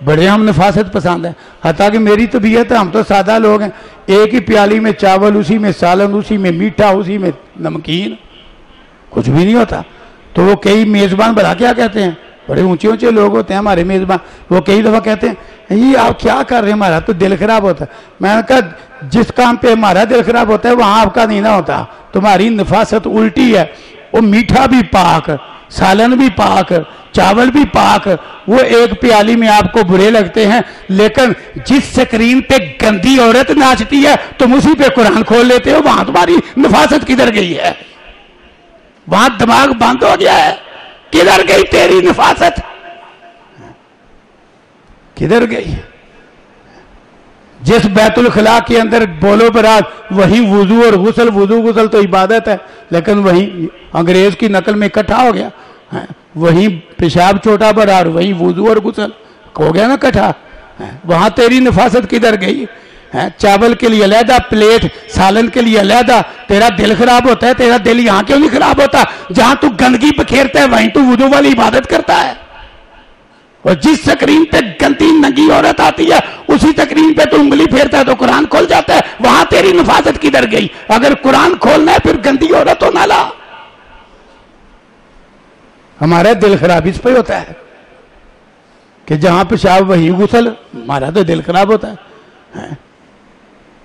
بڑے ہم نفاست پسند ہیں، حتیٰ کہ میری طبیعت ہے، ہم تو سادہ لوگ ہیں، ایک ہی پیالی میں چاول، اسی میں سالن، اسی میں میٹھا، اسی میں نمکین، کچھ بھی نہیں ہوتا۔ تو وہ کئی میزبان بڑا کیا کہتے ہیں، بڑے اونچے اونچے لوگ ہوتے ہیں ہمارے میزبان، وہ کئی دفعہ کہتے ہیں یہ آپ کیا کر رہے ہیں، ہمارا تو دل خراب ہوتا ہے۔ میں نے کہا جس کام پہ ہمارا دل خراب ہوتا ہے وہاں آپ کا نہیں نہ ہوتا، تمہاری نفاست الٹی ہے۔ وہ میٹھا بھی پاک، سالن بھی پاک، چاول بھی پاک، وہ ایک پیالی میں آپ کو برے لگتے ہیں، لیکن جس سکرین پہ گندی عورت ناچتی ہے تم اسی پہ قرآن کھول لیتے ہو، وہاں تمہاری نفاست کدھر گئی ہے؟ وہاں دماغ بند ہو گیا ہے، کدھر گئی تیری نفاست؟ کدھر گئی؟ جس بیت الخلاء کے اندر بولو برات وہی وضو اور غسل، وضو غسل تو عبادت ہے، لیکن وہیں انگریز کی نقل میں اکٹھا ہو گیا، وہیں پیشاب چھوٹا بڑا اور وہیں وضو اور غسل ہو گیا نا اکٹھا، وہاں تیری نفاست کدھر گئی؟ چاول کے لیے علیحدہ پلیٹ، سالن کے لیے علیحدہ، تیرا دل خراب ہوتا ہے، تیرا دل یہاں کیوں نہیں خراب ہوتا؟ جہاں تو گندگی بکھیرتا ہے وہیں تو وضو والی عبادت کرتا ہے، اور جس سکرین پہ گندی ننگی عورت آتی ہے اسی سکرین پہ تو انگلی پھیرتا ہے تو قرآن کھول جاتا ہے، وہاں تیری نفاست کدھر گئی؟ اگر قرآن کھولنا ہے پھر گندی عورت نہ لا۔ ہمارا دل خراب اس پہ ہوتا ہے کہ جہاں پیشاب وہی غسل، ہمارا تو دل خراب ہوتا ہے۔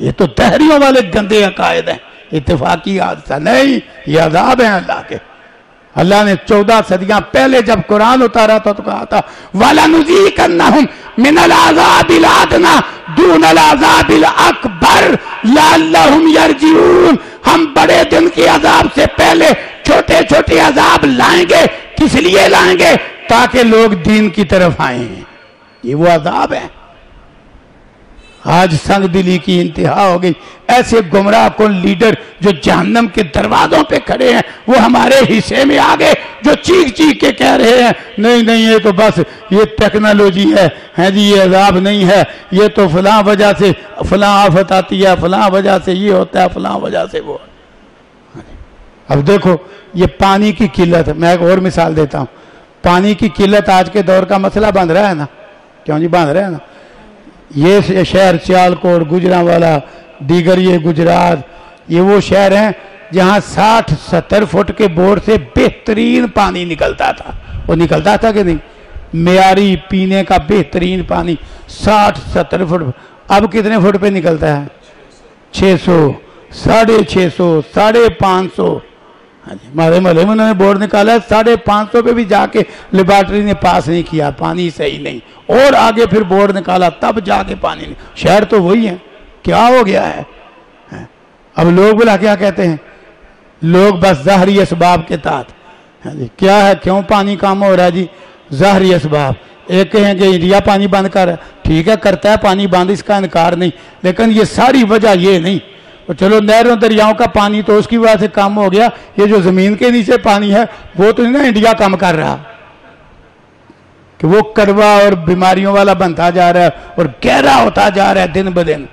یہ تو تحریوں والے گندے عقائد ہیں، اتفاقی حادثہ نہیں، یہ عذاب ہیں اللہ کے۔ اللہ نے 14 صدیاں پہلے جب قرآن اتارا تھا تو کہا تھا وَلَنُذِيقَنَّهُمْ مِنَ الْعَذَابِ الْأَدْنَىٰ دُونَ الْعَذَابِ الْأَكْبَرِ لَعَلَّهُمْ يَرْجِعُونَ، ہم بڑے دن کے عذاب سے پہلے چھوٹے چھوٹے عذاب لائیں گے۔ کس لیے لائیں گے؟ تاکہ لوگ دین کی طرف آئیں۔ یہ وہ عذاب ہے۔ آج سنگ دلی کی انتہا ہو گئی، ایسے گمراہ کن لیڈر جو جہنم کے دروازوں پہ کھڑے ہیں وہ ہمارے حصے میں آگے، جو چیخ چیخ کے کہہ رہے ہیں نہیں نہیں یہ تو بس یہ ٹیکنالوجی ہے جی، یہ عذاب نہیں ہے، یہ تو فلاں وجہ سے فلاں آفت آتی ہے، فلاں وجہ سے یہ ہوتا ہے، فلاں وجہ سے وہ۔ اب دیکھو یہ پانی کی قلت، میں ایک اور مثال دیتا ہوں۔ پانی کی قلت آج کے دور کا مسئلہ بن رہا ہے نا، کیوں جی بن رہا ہے نا؟ یہ شہر سیالکوٹ، گجرانوالا، دیگر یہ گجرات، یہ وہ شہر ہیں جہاں 60-70 فٹ کے بور سے بہترین پانی نکلتا تھا۔ وہ نکلتا تھا کہ نہیں؟ معیاری پینے کا بہترین پانی 60-70 فٹ، اب کتنے فٹ پہ نکلتا ہے؟ 600، 650، 550۔ ہمارے محلے میں انہوں نے بورڈ نکالا ہے 550 پہ بھی جا کے لیبارٹری نے پاس نہیں کیا، پانی صحیح نہیں، اور آگے پھر بورڈ نکالا تب جا کے پانی نہیں۔ شہر تو وہی ہے، کیا ہو گیا ہے؟ اب لوگ بلا کیا کہتے ہیں؟ لوگ بس ظاہری اسباب کے تحت، کیا ہے کیوں پانی کم ہو رہا ہے جی؟ ظاہری اسباب۔ ایک کہیں کہ انڈیا پانی بند کر رہا ہے، ٹھیک ہے کرتا ہے پانی بند، اس کا انکار نہیں، لیکن یہ ساری وجہ یہ نہیں۔ چلو نہروں دریاؤں کا پانی تو اس کی وجہ سے کم ہو گیا، یہ جو زمین کے نیچے پانی ہے وہ تو نہیں نا انڈیا کم کر رہا، کہ وہ کڑوا اور بیماریوں والا بنتا جا رہا ہے اور گہرا ہوتا جا رہا ہے دن بدن۔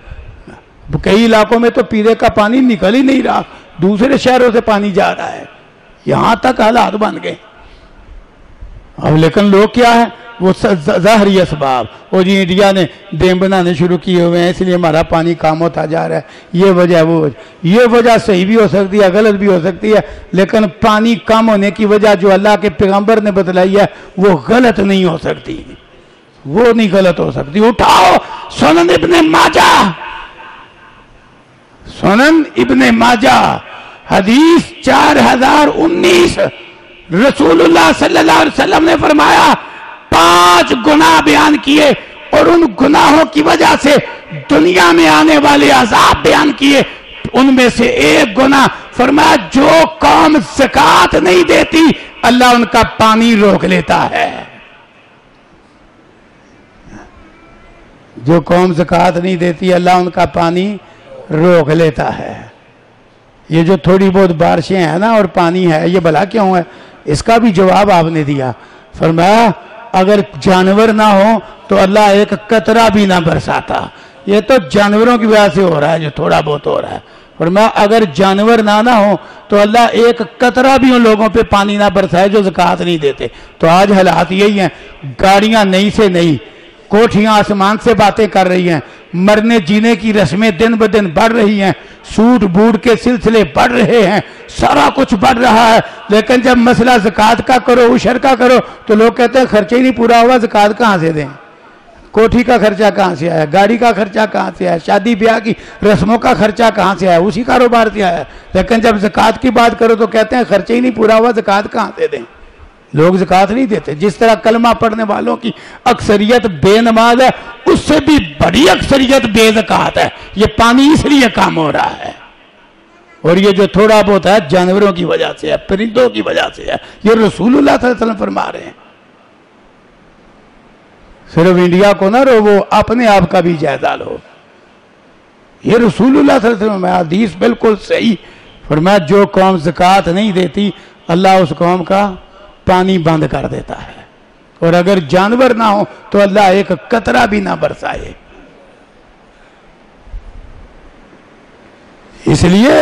کئی علاقوں میں تو پینے کا پانی نکل ہی نہیں رہا، دوسرے شہروں سے پانی جا رہا ہے، یہاں تک حالات بن گئے۔ اب لیکن لوگ کیا ہے؟ وہ ظاہری اسباب، وہ جی انڈیا نے ڈیم بنانے شروع کیے ہوئے ہیں اس لیے ہمارا پانی کام ہوتا جا رہا ہے، یہ وجہ ہے وہ وجہ۔ یہ وجہ صحیح بھی ہو سکتی ہے، غلط بھی ہو سکتی ہے، لیکن پانی کم ہونے کی وجہ جو اللہ کے پیغمبر نے بتلائی ہے وہ غلط نہیں ہو سکتی، وہ نہیں غلط ہو سکتی۔ اٹھاؤ سنن ابن ماجہ، سنن ابن ماجہ حدیث 4019، رسول اللہ صلی اللہ علیہ وسلم نے فرمایا 5 گناہ بیان کیے اور ان گناہوں کی وجہ سے دنیا میں آنے والے عذاب بیان کیے۔ ان میں سے ایک گناہ فرمایا جو قوم زکوٰۃ نہیں دیتی اللہ ان کا پانی روک لیتا ہے۔ جو قوم زکوٰۃ نہیں دیتی اللہ ان کا پانی روک لیتا ہے۔ یہ جو تھوڑی بہت بارشیں ہیں نا اور پانی ہے یہ بھلا کیوں ہے؟ اس کا بھی جواب آپ نے دیا، فرمایا اگر جانور نہ ہو تو اللہ ایک قطرہ بھی نہ برساتا۔ یہ تو جانوروں کی وجہ سے ہو رہا ہے جو تھوڑا بہت ہو رہا ہے، فرمایا اگر جانور نہ ہو تو اللہ ایک قطرہ بھی ان لوگوں پہ پانی نہ برسائے جو زکوٰۃ نہیں دیتے۔ تو آج حالات یہی ہیں، گاڑیاں نئی سے نئی، کوٹھیاں آسمان سے باتیں کر رہی ہیں، مرنے جینے کی رسمیں دن بدن بڑھ رہی ہیں، سوٹ بوٹ کے سلسلے بڑھ رہے ہیں، سارا کچھ بڑھ رہا ہے، لیکن جب مسئلہ زکوٰۃ کا کرو، عشر کا کرو تو لوگ کہتے ہیں خرچہ ہی نہیں پورا ہوا، زکوٰۃ کہاں سے دیں؟ کوٹھی کا خرچہ کہاں سے آیا؟ گاڑی کا خرچہ کہاں سے آیا؟ شادی بیاہ کی رسموں کا خرچہ کہاں سے آیا؟ اسی کاروبار سے آیا، لیکن جب زکوٰۃ کی بات کرو تو کہتے ہیں خرچہ ہی نہیں پورا ہوا، زکوٰۃ کہاں سے دیں؟ لوگ زکوٰۃ نہیں دیتے۔ جس طرح کلمہ پڑھنے والوں کی اکثریت بے نماز ہے، اس سے بھی بڑی اکثریت بے زکوٰۃ ہے۔ یہ پانی اس لیے کام ہو رہا ہے، اور یہ جو تھوڑا بہت ہے جانوروں کی وجہ سے ہے، پرندوں کی وجہ سے ہے۔ یہ رسول اللہ صلی اللہ علیہ وسلم فرما رہے ہیں۔ صرف انڈیا کو نہ رو، وہ اپنے آپ کا بھی جائزہ لو۔ یہ رسول اللہ صلی اللہ علیہ وسلم حدیث بالکل صحیح فرمایا، جو قوم زکوٰۃ نہیں دیتی اللہ اس قوم کا پانی بند کر دیتا ہے، اور اگر جانور نہ ہو تو اللہ ایک قطرہ بھی نہ برسائے۔ اس لیے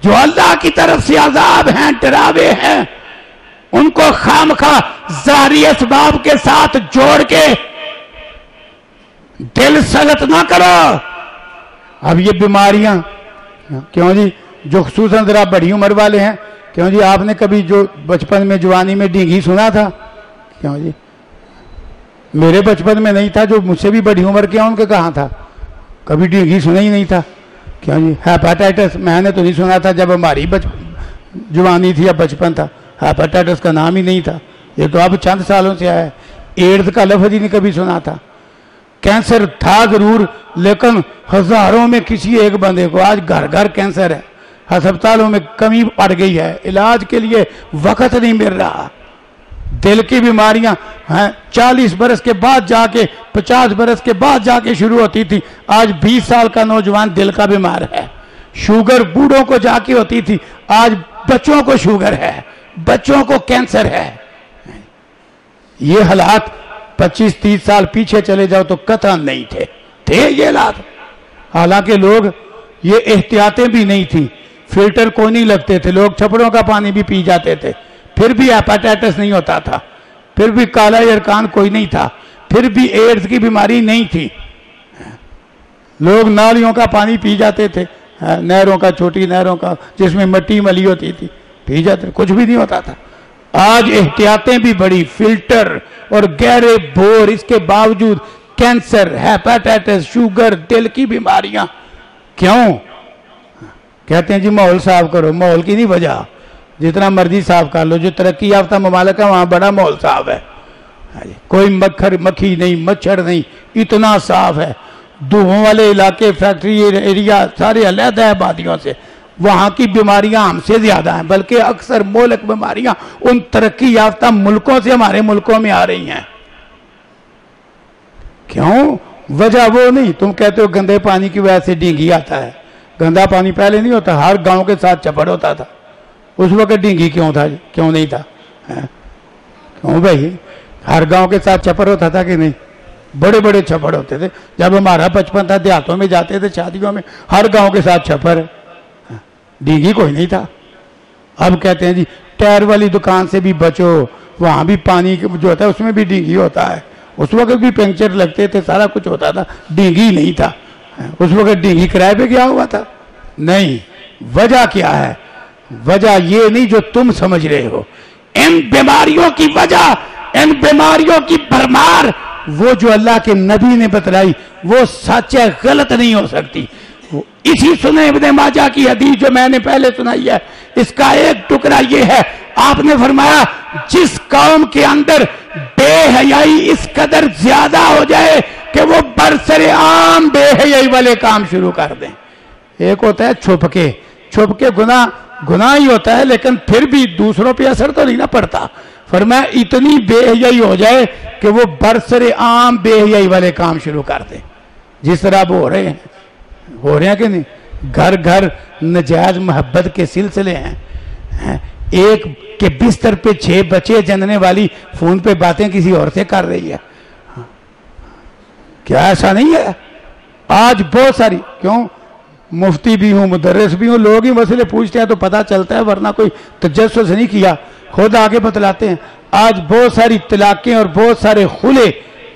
جو اللہ کی طرف سے عذاب ہیں، ڈراوے ہیں، ان کو خامخواہ ظاہری اسباب کے ساتھ جوڑ کے دل سخت نہ کرو۔ اب یہ بیماریاں کیوں جی، جو خصوصاً ذرا بڑی عمر والے ہیں، کیوں جی آپ نے کبھی جو بچپن میں جوانی میں ڈینگی سنا تھا؟ کیوں جی میرے بچپن میں نہیں تھا، جو مجھ سے بھی بڑی عمر کے ہیں ان کے کہاں تھا؟ کبھی ڈینگی سنا ہی نہیں تھا. کیا جی ہیپاٹائٹس میں نے تو نہیں سنا تھا جب ہماری جوانی تھی یا بچپن تھا. ہیپاٹائٹس کا نام ہی نہیں تھا. یہ تو اب چند سالوں سے آیا ہے. ایڈز کا لفظ ہی نہیں کبھی سنا تھا. کینسر تھا ضرور لیکن ہزاروں میں کسی ایک بندے کو. آج گھر گھر کینسر ہے. ہسپتالوں میں کمی پڑ گئی ہے. علاج کے لیے وقت نہیں مل رہا. دل کی بیماریاں 40 برس کے بعد جا کے 50 برس کے بعد جا کے شروع ہوتی تھی. آج 20 سال کا نوجوان دل کا بیمار ہے. شوگر بوڑھوں کو جا کے ہوتی تھی. آج بچوں کو شوگر ہے, بچوں کو کینسر ہے. یہ حالات 25-30 سال پیچھے چلے جاؤ تو قطعاً نہیں تھے یہ حالات. حالانکہ لوگ یہ احتیاطیں بھی نہیں تھیں. فلٹر کو نہیں لگتے تھے. لوگ چھپڑوں کا پانی بھی پی جاتے تھے. پھر بھی ہیپاٹائٹس نہیں ہوتا تھا. پھر بھی کالا یرکان کوئی نہیں تھا. پھر بھی ایڈز کی بیماری نہیں تھی. لوگ نالیوں کا پانی پی جاتے تھے, نہروں کا, چھوٹی نہروں کا جس میں مٹی ملی ہوتی تھی, پی جاتے تھے, کچھ بھی نہیں ہوتا تھا. آج احتیاطیں بھی بڑی, فلٹر اور گہرے بور, اس کے باوجود کینسر, ہیپاٹائٹس, شوگر, دل کی بیماریاں. کیوں؟ کہتے ہیں جی ماحول صاف کرو. ماحول کی نہیں وجہ. جتنا مرضی صاف کر لو. جو ترقی یافتہ ممالک ہے وہاں بڑا ماحول صاف ہے. کوئی مکھی نہیں, مچھر نہیں, اتنا صاف ہے. دھوؤں والے علاقے, فیکٹری ایریا سارے علیحدہ ہے آبادیوں سے. وہاں کی بیماریاں ہم سے زیادہ ہیں. بلکہ اکثر مولک بیماریاں ان ترقی یافتہ ملکوں سے ہمارے ملکوں میں آ رہی ہیں. کیوں؟ وجہ وہ نہیں. تم کہتے ہو گندے پانی کی وجہ سے ڈینگی آتا ہے. گندا پانی پہلے نہیں ہوتا. ہر گاؤں کے ساتھ چپڑ ہوتا تھا. اس وقت ڈینگی کیوں تھا؟ کیوں نہیں تھا؟ کیوں بھائی؟ ہر گاؤں کے ساتھ چپڑ ہوتا تھا کہ نہیں؟ بڑے بڑے چھپڑ ہوتے تھے. جب ہمارا بچپن تھا دیہاتوں میں جاتے تھے شادیوں میں, ہر گاؤں کے ساتھ چھپڑ. ڈینگی کوئی نہیں تھا. اب کہتے ہیں جی ٹائر والی دکان سے بھی بچو, وہاں بھی پانی جو ہوتا ہے اس میں بھی ڈینگی ہوتا ہے. اس وقت بھی پنکچر لگتے تھے, سارا کچھ ہوتا تھا, ڈینگی نہیں تھا. اس وقت ڈینگی کرائے پہ گیا ہوا تھا. نہیں. وجہ کیا ہے؟ وجہ یہ نہیں جو تم سمجھ رہے ہو. ان بیماریوں کی وجہ, ان بیماریوں کی بھرمار, وہ جو اللہ کے نبی نے بتلائی وہ سچ ہے, غلط نہیں ہو سکتی. اسی سنن ابن ماجہ کی حدیث جو میں نے پہلے سنائی ہے, اس کا ایک ٹکڑا یہ ہے. آپ نے فرمایا جس قوم کے اندر بے حیائی اس قدر زیادہ ہو جائے کہ وہ برسر عام بے حیائی والے کام شروع کر دیں. ایک ہوتا ہے چھپ کے گناہ ہی ہوتا ہے, لیکن پھر بھی دوسروں پہ اثر تو نہیں نہ پڑتا. فرمایا اتنی بے حیائی ہو جائے کہ وہ برسر عام بے حیائی والے کام شروع کر دیں. جس طرح اب ہو رہے ہیں کہ نہیں. گھر گھر نجائز محبت کے سلسلے ہیں. ایک کے بستر پہ 6 بچے جننے والی فون پہ باتیں کسی اور سے کر رہی ہے. کیا ایسا نہیں ہے؟ آج بہت ساری, کیوں مفتی بھی ہوں, مدرس بھی ہوں, لوگ ہی مسئلے پوچھتے ہیں تو پتہ چلتا ہے, ورنہ کوئی تجسس نہیں کیا, خود آگے بتلاتے ہیں. آج بہت ساری طلاقیں اور بہت سارے خلے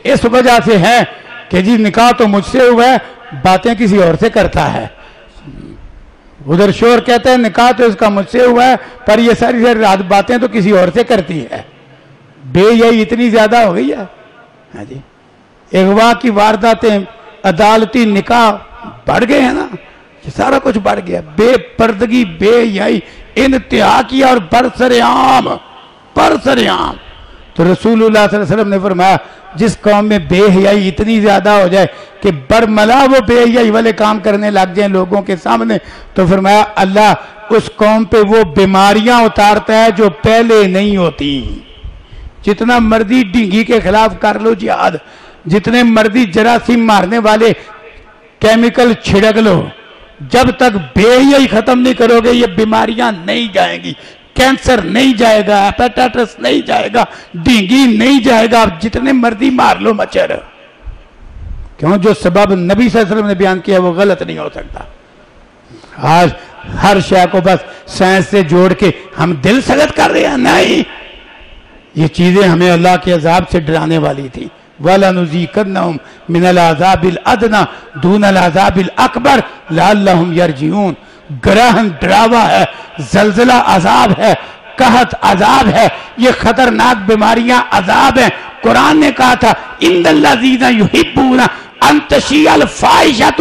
اس وجہ سے ہیں کہ جی نکاح تو مجھ سے ہوا ہے, باتیں کسی اور سے کرتا ہے. ادھر شور کہتے ہیں نکاح تو اس کا مجھ سے ہوا ہے, پر یہ ساری رات باتیں تو کسی اور سے کرتی ہے. بے حیائی اتنی زیادہ ہو گئی ہے. ہاں جی, اغوا کی وارداتیں, عدالتی نکاح بڑھ گئے ہیں نا, سارا کچھ بڑھ گیا. بے پردگی, بے حیائی انتہا کیا, اور برسر عام. تو رسول اللہ صلی اللہ علیہ وسلم نے فرمایا جس قوم میں بے حیائی اتنی زیادہ ہو جائے کہ برملا وہ بے حیائی والے کام کرنے لگ جائیں لوگوں کے سامنے, تو فرمایا اللہ اس قوم پہ وہ بیماریاں اتارتا ہے جو پہلے نہیں ہوتی. جتنا مرضی ڈینگی کے خلاف کر لو جہاد, جتنے مرضی جراثیم مارنے والے کیمیکل چھڑک لو, جب تک بے حیائی ختم نہیں کرو گے یہ بیماریاں نہیں جائیں گی. کینسر نہیں جائے گا, ہیپاٹائٹس نہیں جائے گا, ڈینگی نہیں جائے گا. جتنے مرضی مار لو مچھر, کیوں جو سبب نبی صلی اللہ علیہ وسلم نے بیان کیا وہ غلط نہیں ہو سکتا. آج ہر شے کو بس سائنس سے جوڑ کے ہم دل سگت کر رہے ہیں. نہیں, یہ چیزیں ہمیں اللہ کے عذاب سے ڈرانے والی تھی. وَلَنُذِيقَنَّهُمْ مِنَ الْعَذَابِ الْأَدْنَىٰ دُونَ الْعَذَابِ الْأَكْبَرِ لَعَلَّهُمْ يَرْجِعُونَ. گرہن ڈراوا ہے, زلزلہ عذاب ہے, قحط عذاب ہے, یہ خطرناک بیماریاں عذاب ہیں. قرآن نے کہا تھا ان الذین یحبون ان تشیع الفاحشۃ